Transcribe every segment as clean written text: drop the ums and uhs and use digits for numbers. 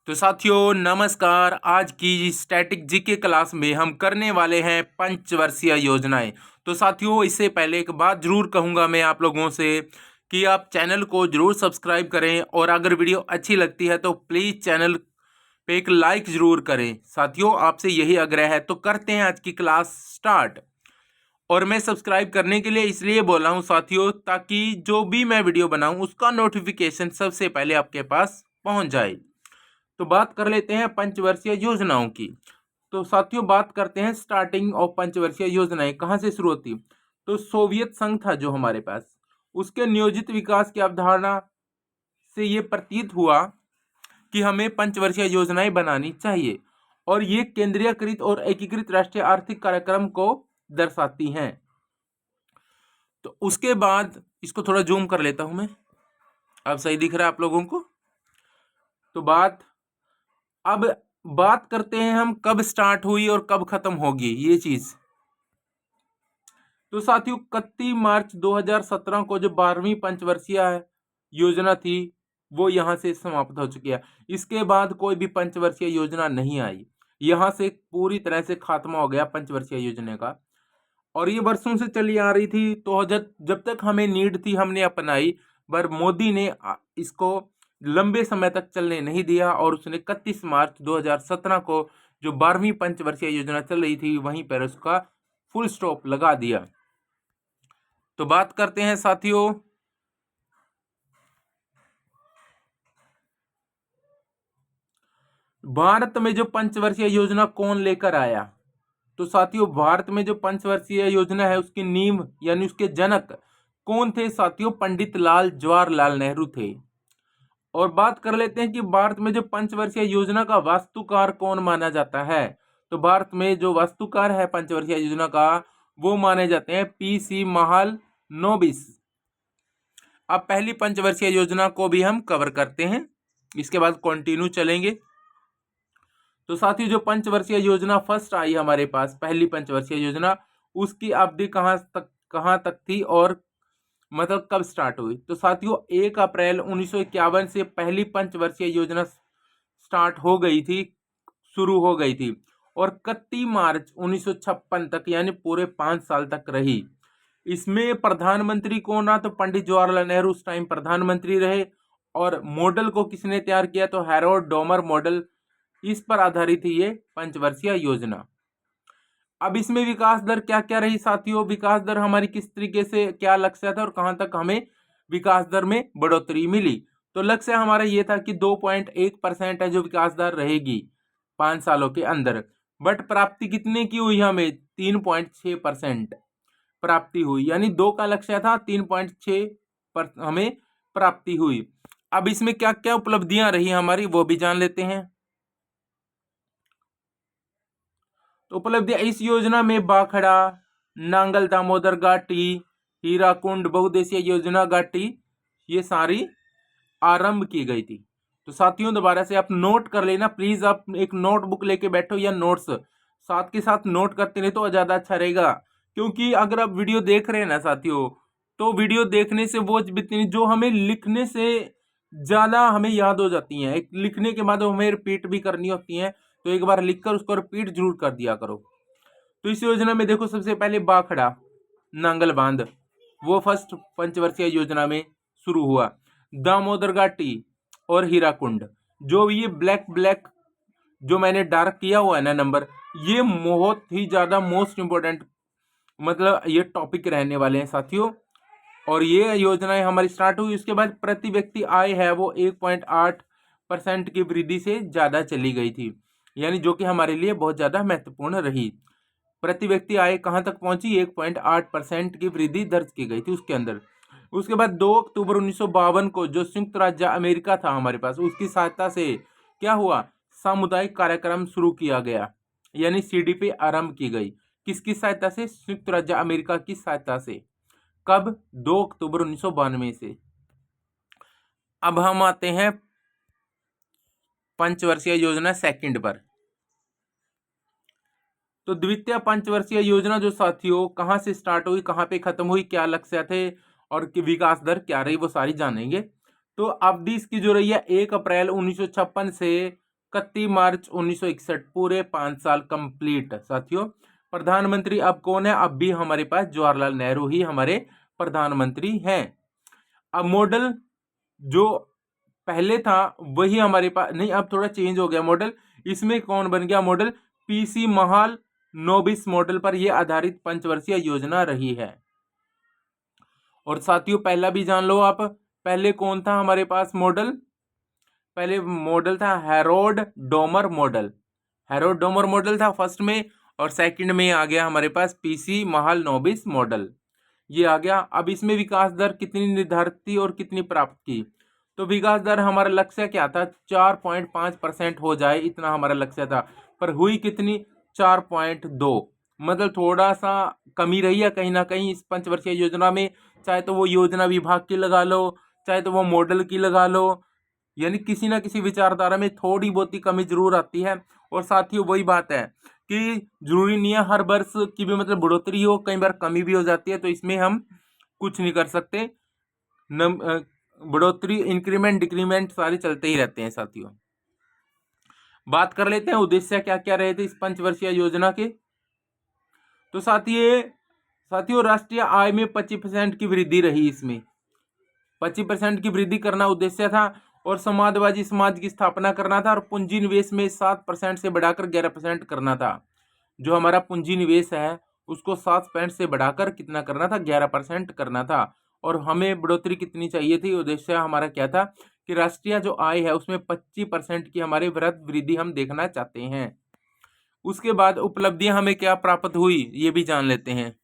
तो साथियों नमस्कार। आज की स्टैटिक जीके क्लास में हम करने वाले हैं पंचवर्षीय योजनाएं। तो साथियों इससे पहले एक बात जरूर कहूंगा मैं आप लोगों से कि आप चैनल को जरूर सब्सक्राइब करें और अगर वीडियो अच्छी लगती है तो प्लीज़ चैनल पे एक लाइक जरूर करें। साथियों आपसे यही आग्रह है। तो करते हैं आज की क्लास स्टार्ट। और मैं सब्सक्राइब करने के लिए इसलिए बोल रहा हूँ साथियों, ताकि जो भी मैं वीडियो बनाऊँ उसका नोटिफिकेशन सबसे पहले आपके पास पहुँच जाए। तो बात कर लेते हैं पंचवर्षीय योजनाओं की। तो साथियों बात करते हैं स्टार्टिंग ऑफ पंचवर्षीय योजनाएं कहाँ से शुरू होती। तो सोवियत संघ था जो हमारे पास, उसके नियोजित विकास की अवधारणा से ये प्रतीत हुआ कि हमें पंचवर्षीय योजनाएं बनानी चाहिए और ये केंद्रीयकृत और एकीकृत राष्ट्रीय आर्थिक कार्यक्रम को दर्शाती हैं। तो उसके बाद इसको थोड़ा जूम कर लेता हूं मैं, अब सही दिख रहा है आप लोगों को। तो अब बात करते हैं हम कब स्टार्ट हुई और कब खत्म होगी ये चीज। तो साथियों 31 मार्च 2017 को जो 12वीं पंचवर्षीय योजना थी वो यहाँ से समाप्त हो चुकी है। इसके बाद कोई भी पंचवर्षीय योजना नहीं आई, यहाँ से पूरी तरह से खात्मा हो गया पंचवर्षीय योजना का। और ये वर्षों से चली आ रही थी, तो जब तक हमें नीड थी हमने अपनाई, पर मोदी ने इसको लंबे समय तक चलने नहीं दिया और उसने 31 मार्च 2017 को जो 12वीं पंचवर्षीय योजना चल रही थी वहीं पर उसका फुल स्टॉप लगा दिया। तो बात करते हैं साथियों भारत में जो पंचवर्षीय योजना कौन लेकर आया। तो साथियों भारत में जो पंचवर्षीय योजना है उसकी नींव यानी उसके जनक कौन थे साथियों, पंडित लाल जवाहरलाल नेहरू थे। और बात कर लेते हैं कि भारत में जो पंचवर्षीय योजना का वास्तुकार कौन माना जाता है। तो भारत में जो वास्तुकार है पंचवर्षीय योजना का वो माने जाते हैं पीसी महालनोबिस। अब पहली पंचवर्षीय योजना को भी हम कवर करते हैं, इसके बाद कंटिन्यू चलेंगे। तो साथियों जो पंचवर्षीय योजना फर्स्ट आई हमारे पास, पहली पंचवर्षीय योजना, उसकी अवधि कहाँ तक थी और मतलब कब स्टार्ट हुई। तो साथियों 1 अप्रैल 1951 से पहली पंचवर्षीय योजना स्टार्ट हो गई थी, शुरू हो गई थी और 31 मार्च 1956 तक यानी पूरे 5 साल तक रही। इसमें प्रधानमंत्री कौन रहा, तो पंडित जवाहरलाल नेहरू उस टाइम प्रधानमंत्री रहे। और मॉडल को किसने तैयार किया, तो हैरोल्ड डोमर मॉडल, इस पर आधारित है ये पंचवर्षीय योजना। अब इसमें विकास दर क्या क्या रही साथियों, विकास दर हमारी किस तरीके से क्या लक्ष्य था और कहां तक हमें विकास दर में बढ़ोतरी मिली। तो लक्ष्य हमारा ये था कि 2.1% है जो विकास दर रहेगी 5 सालों के अंदर, बट प्राप्ति कितने की हुई, हमें 3.6% प्राप्ति हुई, यानी 2 का लक्ष्य था, 3.6 पर हमें प्राप्ति हुई। अब इसमें क्या क्या उपलब्धियां रही हमारी वो भी जान लेते हैं। तो उपलब्धियां इस योजना में बाखड़ा, नांगल दामोदर घाटी, हीराकुंड बहुउद्देशीय योजना घाटी, ये सारी आरंभ की गई थी। तो साथियों दोबारा से आप नोट कर लेना प्लीज, आप एक नोटबुक लेके बैठो या नोट्स साथ के साथ नोट करते रहे तो ज्यादा अच्छा रहेगा। क्योंकि अगर आप वीडियो देख रहे हैं ना साथियों, तो वीडियो देखने से वो जितनी जो हमें लिखने से ज्यादा हमें याद हो जाती हैं, एक लिखने के बाद हमें रिपीट भी करनी होती हैं, तो एक बार लिखकर उसको रिपीट जरूर कर दिया करो। तो इस योजना में देखो सबसे पहले बाखड़ा नांगल बांध वो फर्स्ट पंचवर्षीय योजना में शुरू हुआ। दामोदर घाटी और हीराकुंड, जो ये ब्लैक ब्लैक जो मैंने डार्क किया हुआ है ना नंबर, ये बहुत ही ज्यादा मोस्ट इंपोर्टेंट मतलब ये टॉपिक रहने वाले हैं साथियों। और ये योजनाएं हमारी स्टार्ट हुई, उसके बाद प्रति व्यक्ति आय है वो 1.8% की वृद्धि से ज्यादा चली गई थी, यानी जो कि हमारे लिए बहुत ज्यादा महत्वपूर्ण रही। प्रति व्यक्ति आय कहां तक पहुंची, 1.8% की वृद्धि दर्ज की गई थी उसके अंदर। उसके बाद 2 अक्टूबर 1952 को जो संयुक्त राज्य अमेरिका था हमारे पास, उसकी सहायता से क्या हुआ, सामुदायिक कार्यक्रम शुरू किया गया, यानी सीडीपी आरंभ की गई। किसकी सहायता से, संयुक्त राज्य अमेरिका की सहायता से। कब, 2 अक्टूबर 1992 से। अब हम आते हैं पंचवर्षीय योजना सेकंड पर। तो द्वितीय पंचवर्षीय योजना जो साथियों कहां से स्टार्ट हुई, कहां पे खत्म हुई, क्या लक्ष्य थे और विकास दर क्या रही, वो सारी जानेंगे। तो अवधि इसकी जो रही है 1 अप्रैल 1956 से 31 मार्च 1961, पूरे 5 साल कंप्लीट। साथियों प्रधानमंत्री अब कौन है? अब भी हमारे पास जवाहरलाल नेहरू ही हमारे प्रधानमंत्री हैं। अब मॉडल जो पहले था वही हमारे पास नहीं, अब थोड़ा चेंज हो गया मॉडल। इसमें कौन बन गया मॉडल? पीसी महालनोबिस मॉडल पर यह आधारित पंचवर्षीय योजना रही है। और साथियों पहला भी जान लो आप, पहले कौन था हमारे पास मॉडल? पहले मॉडल था Harold Domar model. Harold Domar model था फर्स्ट में, और सेकंड में आ गया हमारे पास पीसी महालनोबिस मॉडल, ये आ गया। अब इसमें विकास दर कितनी निर्धारित थी और कितनी प्राप्त की? तो विकास दर हमारा लक्ष्य क्या था? 4.5% हो जाए, इतना हमारा लक्ष्य था, पर हुई कितनी? 4.2। मतलब थोड़ा सा कमी रही है कहीं ना कहीं इस पंचवर्षीय योजना में, चाहे तो वो योजना विभाग की लगा लो, चाहे तो वो मॉडल की लगा लो, यानी किसी ना किसी विचारधारा में थोड़ी बहुत ही कमी जरूर आती है। और साथ ही वही बात है कि जरूरी नहीं है हर वर्ष की भी मतलब बढ़ोतरी हो, कई बार कमी भी हो जाती है, तो इसमें हम कुछ नहीं कर सकते। बढ़ोतरी, इंक्रीमेंट, डिक्रीमेंट सारे चलते ही रहते हैं। साथियों बात कर लेते हैं उद्देश्य क्या क्या रहे थे इस पंचवर्षीय योजना के। तो साथियों राष्ट्रीय आय में 25% की वृद्धि रही, इसमें 25% की वृद्धि करना उद्देश्य था। और समाजवादी समाज की स्थापना करना था, और पूंजी निवेश में 7% से बढ़ाकर 11% करना था। जो हमारा पूंजी निवेश है उसको 7% से बढ़ाकर कितना करना था? 11% करना था। और हमें बढ़ोतरी कितनी चाहिए थी? उद्देश्य हमारा क्या था कि राष्ट्रीय जो आय है उसमें 25% की हमारे वृद्धि हम देखना चाहते हैं। उसके बाद उपलब्धियां हमें क्या प्राप्त हुई ये भी जान लेते हैं।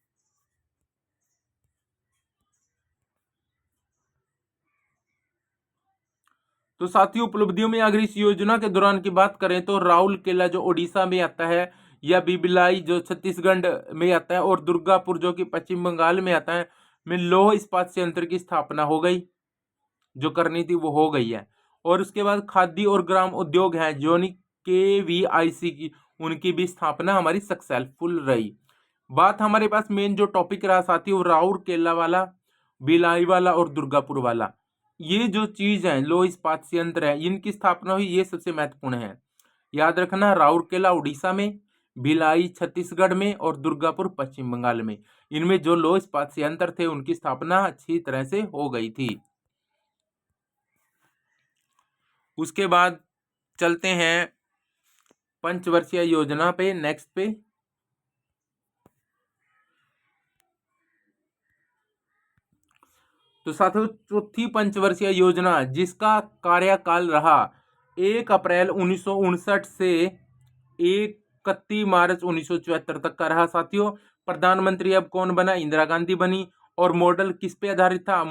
तो साथियों उपलब्धियों में अगर इस योजना के दौरान की बात करें तो राउरकेला जो उड़ीसा में आता है, या बिबिलाई जो छत्तीसगढ़ में आता है, और दुर्गापुर जो कि पश्चिम बंगाल में आता है, में लौह इस्पात संयंत्र की स्थापना हो गई, जो करनी थी वो हो गई है। और उसके बाद खादी और ग्राम उद्योग है जो KVIC की, उनकी भी स्थापना हमारी सक्सेसफुल रही। बात हमारे पास मेन जो टॉपिक रहा साथियों, राउरकेला वाला, भिलाई वाला और दुर्गापुर वाला, ये जो चीज है लौह इस्पात संयंत्र है, इनकी स्थापना हुई, ये सबसे महत्वपूर्ण है। याद रखना, राउरकेला उड़ीसा में, भिलाई छत्तीसगढ़ में और दुर्गापुर पश्चिम बंगाल में, इनमें जो लौह इस्पात संयंत्र थे उनकी स्थापना अच्छी तरह से हो गई थी। उसके बाद चलते हैं पंचवर्षीय योजना पे, नेक्स्ट पे। तो साथियों चौथी पंचवर्षीय योजना जिसका कार्यकाल रहा 1 अप्रैल 1959 से 31 मार्च 1974 तक का रहा। साथियों प्रधानमंत्री अब कौन बना? इंदिरा गांधी बनी। और मॉडल किस पे आधारित था?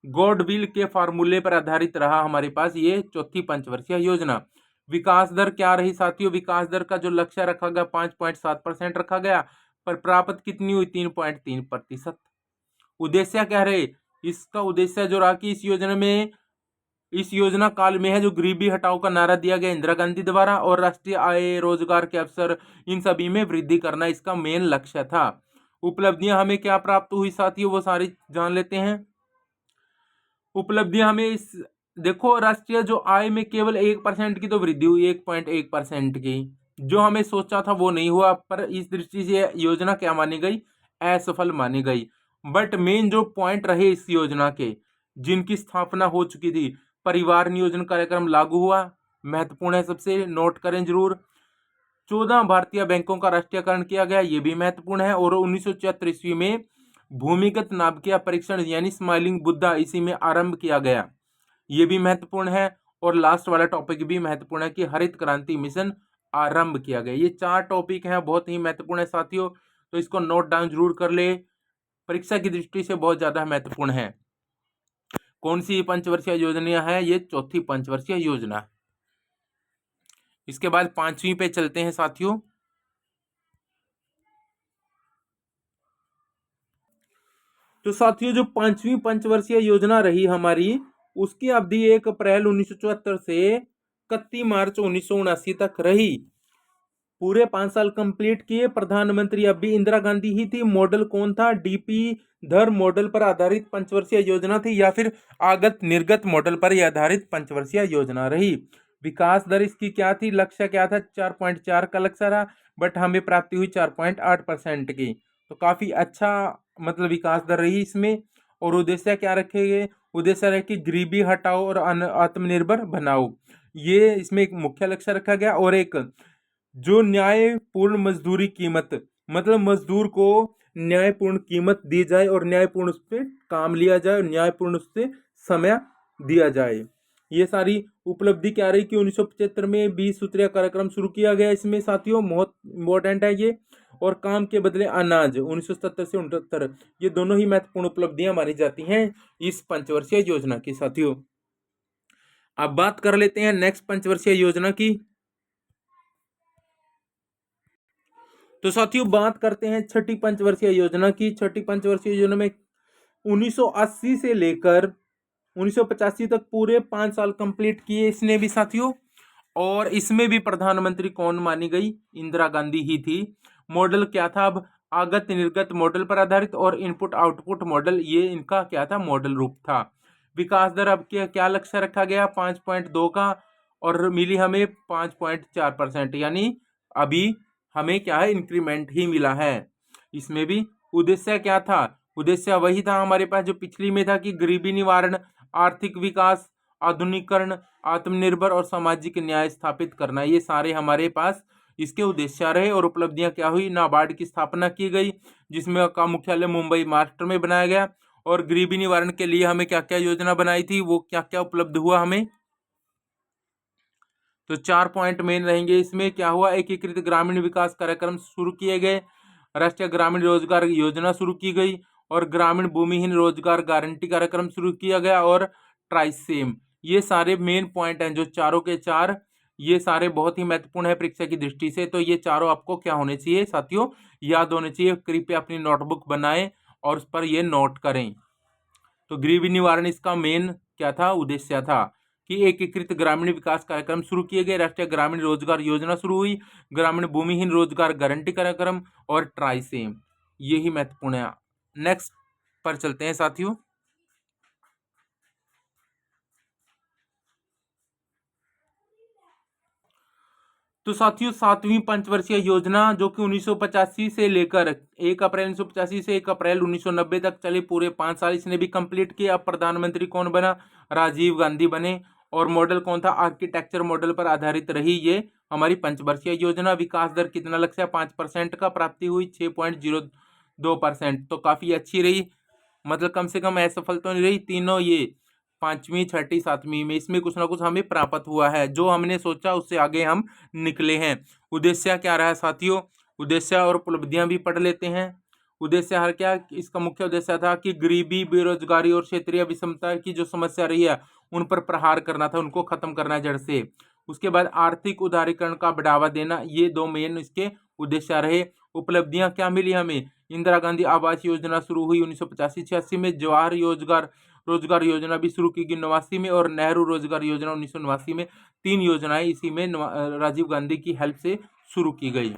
गॉडविल के फार्मूले पर आधारित रहा हमारे पास ये चौथी पंचवर्षीय योजना। विकास दर क्या रही साथियों? विकास दर का जो लक्ष्य रखा गया 5.7% रखा गया, पर प्राप्त कितनी हुई? 3.3%। उद्देश्य क्या रहे? इसका उद्देश्य जो रहा कि इस योजना काल में है जो गरीबी हटाओ का नारा दिया गया इंदिरा गांधी द्वारा, और राष्ट्रीय आय, रोजगार के अवसर, इन सभी में वृद्धि करना इसका मेन लक्ष्य था। उपलब्धियां हमें क्या प्राप्त हुई साथियों वो सारी जान लेते हैं। उपलब्धियां हमें देखो, राष्ट्रीय जो आय में केवल 1% की तो वृद्धि हुई, 1.1% की। जो हमें सोचा था वो नहीं हुआ, पर इस दृष्टि से योजना क्या मानी गई? असफल मानी गई। बट मेन जो पॉइंट रहे इस योजना के, जिनकी स्थापना हो चुकी थी, परिवार नियोजन कार्यक्रम लागू हुआ, महत्वपूर्ण है, सबसे नोट करें जरूर। 14 भारतीय बैंकों का राष्ट्रीयकरण किया गया, ये भी महत्वपूर्ण है। और 1974 ईस्वी में भूमिगत नाभिकीय परीक्षण यानी स्माइलिंग बुद्धा इसी में आरंभ किया गया, ये भी महत्वपूर्ण है। और लास्ट वाला टॉपिक भी महत्वपूर्ण है कि हरित क्रांति मिशन आरंभ किया गया। ये 4 टॉपिक हैं, बहुत ही महत्वपूर्ण है साथियों, तो इसको नोट डाउन जरूर कर ले, परीक्षा की दृष्टि से बहुत ज्यादा महत्वपूर्ण है। कौन सी पंचवर्षीय योजना है? ये चौथी पंचवर्षीय योजना। इसके बाद 5वीं पे चलते हैं साथियों। तो साथियों जो 5वीं पंचवर्षीय योजना रही हमारी, उसकी अवधि 1 अप्रैल 1974 से 31 मार्च 1979 तक रही। पूरे 5 साल कंप्लीट किए। प्रधानमंत्री अब भी इंदिरा गांधी ही थी। मॉडल कौन था? DP धर मॉडल पर आधारित पंचवर्षीय योजना थी, या फिर आगत निर्गत मॉडल पर आधारित पंचवर्षीय योजना रही। विकास दर इसकी क्या थी, लक्ष्य क्या था, 4.4 का लक्ष्य था, बट हमें प्राप्ति हुई 4.8% की। तो काफी अच्छा मतलब विकास दर रही इसमें। और उद्देश्य क्या रखे गए, उद्देश्य रहे कि गरीबी हटाओ और आत्मनिर्भर बनाओ, ये इसमें एक मुख्य लक्ष्य रखा गया। और एक जो न्यायपूर्ण मजदूरी कीमत, मतलब मजदूर को न्यायपूर्ण कीमत दी जाए और न्यायपूर्ण उस पर काम लिया जाए और न्यायपूर्ण उससे समय दिया जाए। ये सारी उपलब्धि क्या रही कि 1975 में 20 सूत्रीय कार्यक्रम शुरू किया गया इसमें साथियों, बहुत इंपॉर्टेंट है ये। और काम के बदले अनाज 1977 से 69, ये दोनों ही महत्वपूर्ण उपलब्धियां मानी जाती हैं इस पंचवर्षीय योजना की साथियों। अब बात कर लेते हैं नेक्स्ट पंचवर्षीय योजना की। तो साथियों बात करते हैं छठी पंचवर्षीय योजना की। छठी पंचवर्षीय योजना में 1980 से लेकर 1985 तक पूरे 5 साल कंप्लीट किए इसने भी साथियों। और इसमें भी प्रधानमंत्री कौन मानी गई, इंदिरा गांधी ही थी। मॉडल क्या था, अब आगत निर्गत मॉडल पर आधारित और इनपुट आउटपुट मॉडल, ये इनका क्या था, मॉडल रूप था। विकास दर अब क्या लक्ष्य रखा गया, 5.2 का, और मिली हमें 5.4%, यानी अभी हमें क्या है, इंक्रीमेंट ही मिला है। इसमें भी उद्देश्य क्या था, उद्देश्य वही था हमारे पास जो पिछली में था कि गरीबी निवारण, आर्थिक विकास, आधुनिकीकरण, आत्मनिर्भर और सामाजिक न्याय स्थापित करना, ये सारे हमारे पास इसके उद्देश्य रहे। और उपलब्धियां क्या हुई, नाबार्ड की स्थापना की गई जिसमें का मुख्यालय मुंबई महाराष्ट्र में बनाया गया। और गरीबी निवारण के लिए हमें क्या क्या योजना बनाई थी, वो क्या क्या उपलब्ध हुआ हमें, तो 4 पॉइंट मेन रहेंगे इसमें। क्या हुआ, एकीकृत ग्रामीण विकास कार्यक्रम शुरू किए गए, राष्ट्रीय ग्रामीण रोजगार योजना शुरू की गई, और ग्रामीण भूमिहीन रोजगार गारंटी कार्यक्रम शुरू किया गया, और ट्राइसेम, ये सारे मेन पॉइंट हैं जो चारों के चार, ये सारे बहुत ही महत्वपूर्ण है परीक्षा की दृष्टि से। तो ये चारों आपको क्या होने चाहिए साथियों, याद होने चाहिए। कृपया अपनी नोटबुक बनाएं और उस पर ये नोट करें। तो गरीबी निवारण इसका मेन क्या था, उद्देश्य था कि एकीकृत ग्रामीण विकास कार्यक्रम शुरू किए गए, राष्ट्रीय ग्रामीण रोजगार योजना शुरू हुई, ग्रामीण भूमिहीन रोजगार गारंटी कार्यक्रम और ट्राइसेम, ये ही महत्वपूर्ण है। नेक्स्ट पर चलते हैं साथियों। तो साथियों 7वीं पंचवर्षीय योजना जो कि 1985 से लेकर 1 अप्रैल 1985 से 1 अप्रैल 1990 तक चली, पूरे 5 साल इसने भी कंप्लीट किया। अब प्रधानमंत्री कौन बना, राजीव गांधी बने। और मॉडल कौन था, आर्किटेक्चर मॉडल पर आधारित रही ये हमारी पंचवर्षीय योजना। विकास दर कितना लक्ष्य, 5% का, प्राप्ति हुई 6.02%, तो काफी अच्छी रही, मतलब कम से कम असफल तो नहीं रही। तीनों ये 5वीं 6ठी 7वीं में इसमें कुछ ना कुछ हमें प्राप्त हुआ है, जो हमने सोचा उससे आगे हम निकले हैं। उद्देश्य क्या रहा साथियों, उद्देश्य और उपलब्धियां भी पढ़ लेते हैं। उद्देश्य हर क्या, इसका मुख्य उद्देश्य था कि गरीबी, बेरोजगारी और क्षेत्रीय विषमता की जो समस्या रही है उन पर प्रहार करना था, उनको खत्म करना है जड़ से। उसके बाद आर्थिक उदारीकरण का बढ़ावा देना, ये 2 मेन इसके उद्देश्य रहे। उपलब्धियां क्या मिली हमें, इंदिरा गांधी आवास योजना शुरू हुई 1985-86 में, जवाहर रोजगार योजना भी शुरू की गई 89 में, और नेहरू रोजगार योजना 1989 में। 3 योजनाएं इसी में राजीव गांधी की हेल्प से शुरू की गई।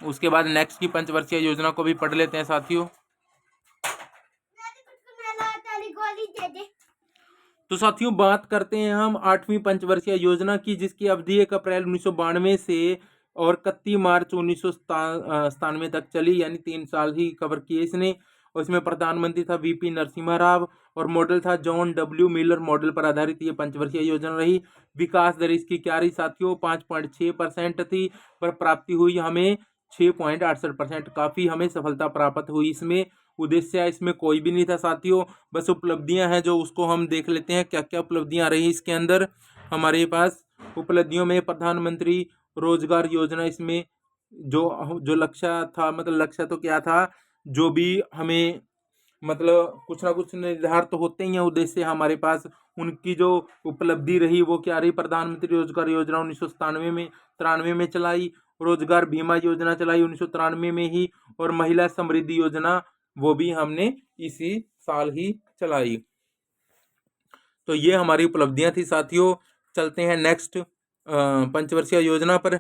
उसके बाद नेक्स्ट की पंचवर्षीय योजना को भी पढ़ लेते हैं साथियों। तो साथियों बात करते हैं हम 8वीं पंचवर्षीय योजना की, जिसकी अवधि 1 अप्रैल 1992 से और 31 मार्च 1997 तक चली, यानी 3 साल ही कवर किए इसने। और इसमें प्रधानमंत्री था वीपी नरसिम्हा राव, और मॉडल था जॉन डब्ल्यू मिलर मॉडल पर आधारित ये पंचवर्षीय योजना रही। विकास दर इसकी क्या रही साथियों, 5.6% थी, पर प्राप्ति हुई हमें 6.68%, काफी हमें सफलता प्राप्त हुई इसमें। उद्देश्य इसमें कोई भी नहीं था साथियों, बस उपलब्धियां हैं जो उसको हम देख लेते हैं क्या क्या उपलब्धियां रही इसके अंदर हमारे पास। उपलब्धियों में प्रधानमंत्री रोजगार योजना, इसमें जो जो लक्ष्य था, मतलब लक्ष्य तो क्या था, जो भी हमें मतलब कुछ ना कुछ निर्धारित तो होते ही हैं उद्देश्य हमारे पास, उनकी जो उपलब्धि रही वो क्या रही, प्रधानमंत्री रोजगार योजना 1993 में चलाई, रोजगार बीमा योजना चलाई 1993 में ही, और महिला समृद्धि योजना वो भी हमने इसी साल ही चलाई। तो ये हमारी उपलब्धियां थी साथियों। चलते हैं नेक्स्ट पंचवर्षीय योजना पर।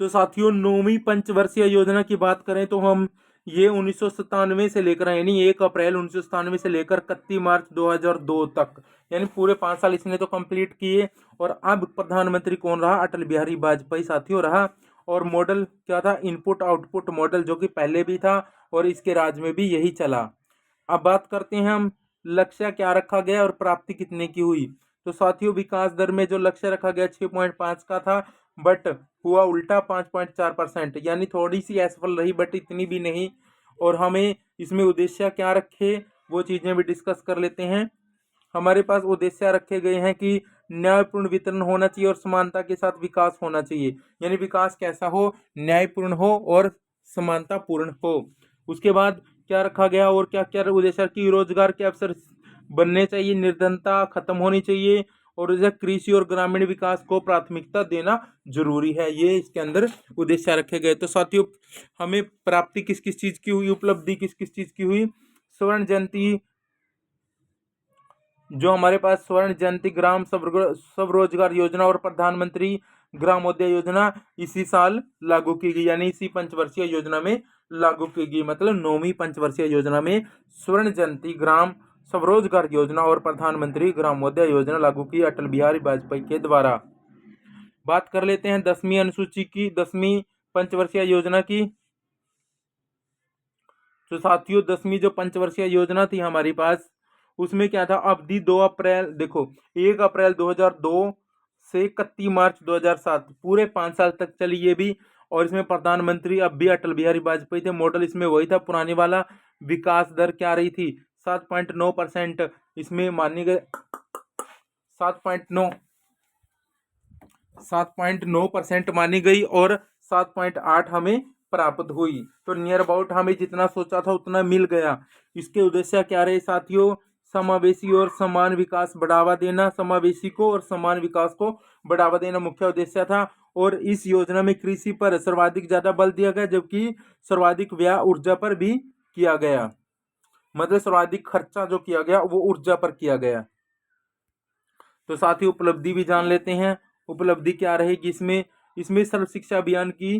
तो साथियों 9वीं पंचवर्षीय योजना की बात करें तो हम ये 1997 से लेकर, यानी 1 अप्रैल 1997 से लेकर 31 मार्च 2002 तक यानी पूरे 5 साल इसने तो कंप्लीट किए। और अब प्रधानमंत्री कौन रहा? अटल बिहारी वाजपेयी साथियों रहा। और मॉडल क्या था? इनपुट आउटपुट मॉडल, जो कि पहले भी था और इसके राज में भी यही चला। अब बात करते हैं हम लक्ष्य क्या रखा गया और प्राप्ति कितने की हुई। तो साथियों विकास दर में जो लक्ष्य रखा गया 6.5 का था, बट हुआ उल्टा 5.4%, यानी थोड़ी सी असफल रही बट इतनी भी नहीं। और हमें इसमें उद्देश्य क्या रखे वो चीजें भी डिस्कस कर लेते हैं। हमारे पास उद्देश्य रखे गए हैं कि न्यायपूर्ण वितरण होना चाहिए और समानता के साथ विकास होना चाहिए। यानी विकास कैसा हो? न्यायपूर्ण हो और समानता पूर्ण हो। उसके बाद क्या रखा गया और क्या क्या उद्देश्य की? रोजगार के अवसर बनने चाहिए, निर्धनता खत्म होनी चाहिए और जैसे कृषि और ग्रामीण विकास को प्राथमिकता देना जरूरी है। ये इसके अंदर उद्देश्य रखे गए। तो साथियों हमें प्राप्ति किस किस चीज की हुई, उपलब्धि किस किस चीज की हुई? स्वर्ण जयंती, जो हमारे पास स्वर्ण जयंती ग्राम स्वरोजगार योजना और प्रधानमंत्री ग्रामोदय योजना इसी साल लागू की गई, यानी इसी पंचवर्षीय योजना में लागू की गई। मतलब 9वीं पंचवर्षीय योजना में स्वर्ण जयंती ग्राम स्वरोजगार योजना और प्रधानमंत्री ग्रामोदय योजना लागू की अटल बिहारी वाजपेयी के द्वारा। बात कर लेते हैं 10वीं अनुसूची की, 10वीं पंचवर्षीय योजना की। तो साथियों 10वीं जो पंचवर्षीय योजना थी हमारे पास, उसमें क्या था? अवधि 2 अप्रैल, देखो 1 अप्रैल 2002 से 31 मार्च 2007, पूरे 5 साल तक चली ये भी। और इसमें प्रधानमंत्री अब भी अटल बिहारी वाजपेयी थे। मॉडल इसमें वही था पुराने वाला। विकास दर क्या रही थी? 7.9% इसमें मानी गई। 7.9 7.9% मानी गई और 7.8 हमें प्राप्त हुई। तो नियर अबाउट हमें जितना सोचा था उतना मिल गया। इसके उद्देश्य क्या रहे साथियों? समावेशी और समान विकास बढ़ावा देना, समावेशी को और समान विकास को बढ़ावा देना मुख्य उद्देश्य था। और इस योजना में कृषि पर सर्वाधिक ज्यादा बल दिया गया, जबकि सर्वाधिक व्यय ऊर्जा पर भी किया गया। मतलब सर्वाधिक खर्चा जो किया गया वो ऊर्जा पर किया गया। तो साथ ही उपलब्धि भी जान लेते हैं। उपलब्धि क्या रहेगी इसमें? इसमें सर्व शिक्षा अभियान की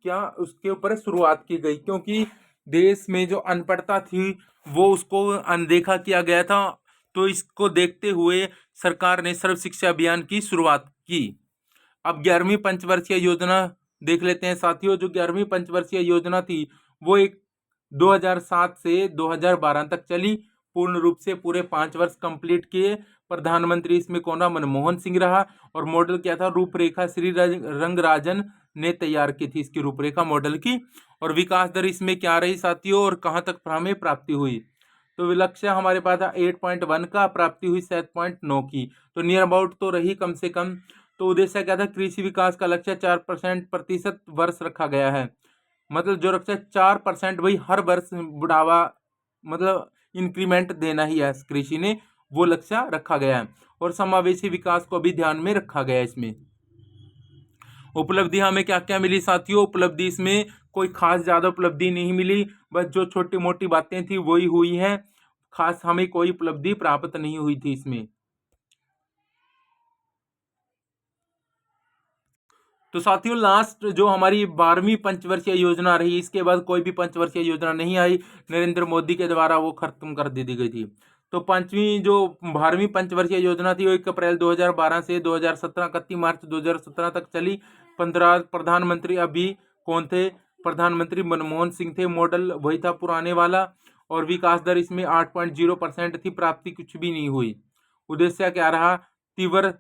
क्या उसके ऊपर शुरुआत की गई, क्योंकि देश में जो अनपढ़ता थी वो उसको अनदेखा किया गया था। तो इसको देखते हुए सरकार ने सर्व शिक्षा अभियान की शुरुआत की। अब 11वीं पंचवर्षीय योजना देख लेते हैं साथियों। जो 11वीं पंचवर्षीय योजना थी वो एक 2007 से 2012 तक चली। पूर्ण रूप से पूरे 5 वर्ष कंप्लीट किए। प्रधानमंत्री इसमें कौन रहा? मनमोहन सिंह रहा। और मॉडल क्या था? रूपरेखा श्री रंगराजन ने तैयार की थी इसकी रूपरेखा मॉडल की। और विकास दर इसमें क्या रही साथियों और कहां तक हमें प्राप्ति हुई? तो लक्ष्य हमारे पास था 8.1 का, प्राप्ति हुई 7.9 की। तो नियर अबाउट तो रही कम से कम। तो उद्देश्य क्या था? कृषि विकास का लक्ष्य 4% वर्ष रखा गया है। मतलब जो लक्ष्य 4% भाई हर वर्ष बढ़ावा, मतलब इंक्रीमेंट देना ही है कृषि ने, वो लक्ष्य रखा गया है। और समावेशी विकास को भी ध्यान में रखा गया है इसमें। उपलब्धि हमें क्या क्या मिली साथियों? उपलब्धि इसमें कोई खास ज्यादा उपलब्धि नहीं मिली, बस जो छोटी मोटी बातें थी वही हुई है। खास हमें कोई उपलब्धि प्राप्त नहीं हुई थी इसमें। तो साथियों लास्ट जो हमारी 12वीं पंचवर्षीय योजना रही, इसके बाद कोई भी पंचवर्षीय योजना नहीं आई। नरेंद्र मोदी के द्वारा वो खत्म कर दी गई थी। तो 12वीं पंचवर्षीय योजना थी वो 1 अप्रैल 2012 से 2017 31 मार्च 2017 तक चली। 15 प्रधानमंत्री अभी कौन थे? प्रधानमंत्री मनमोहन सिंह थे। मॉडल वही था पुराने वाला। और विकास दर इसमें 8.0% थी। प्राप्ति कुछ भी नहीं हुई। उद्देश्य क्या रहा? तीव्र,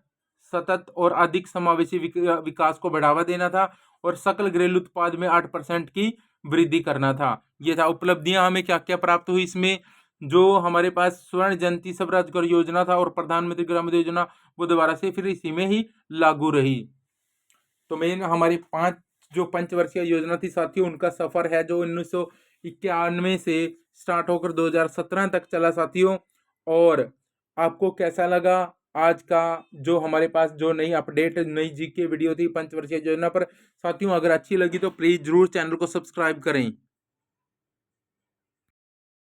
सतत और अधिक समावेशी विकास को बढ़ावा देना था। और सकल घरेलू उत्पाद में 8% की वृद्धि करना था। ये था। उपलब्धियां हमें क्या क्या प्राप्त हुई इसमें? जो हमारे पास स्वर्ण जयंती स्वरोजगार योजना था और प्रधानमंत्री ग्रामोदय योजना, वो दोबारा से फिर इसी में ही लागू रही। तो मेन हमारी 5 जो पंचवर्षीय योजना थी साथियों, उनका सफर है जो 1991 से स्टार्ट होकर 2017 तक चला साथियों। और आपको कैसा लगा आज का जो हमारे पास जो नई अपडेट, नई जीके वीडियो थी पंचवर्षीय योजना पर? साथियों अगर अच्छी लगी तो प्लीज जरूर चैनल को सब्सक्राइब करें।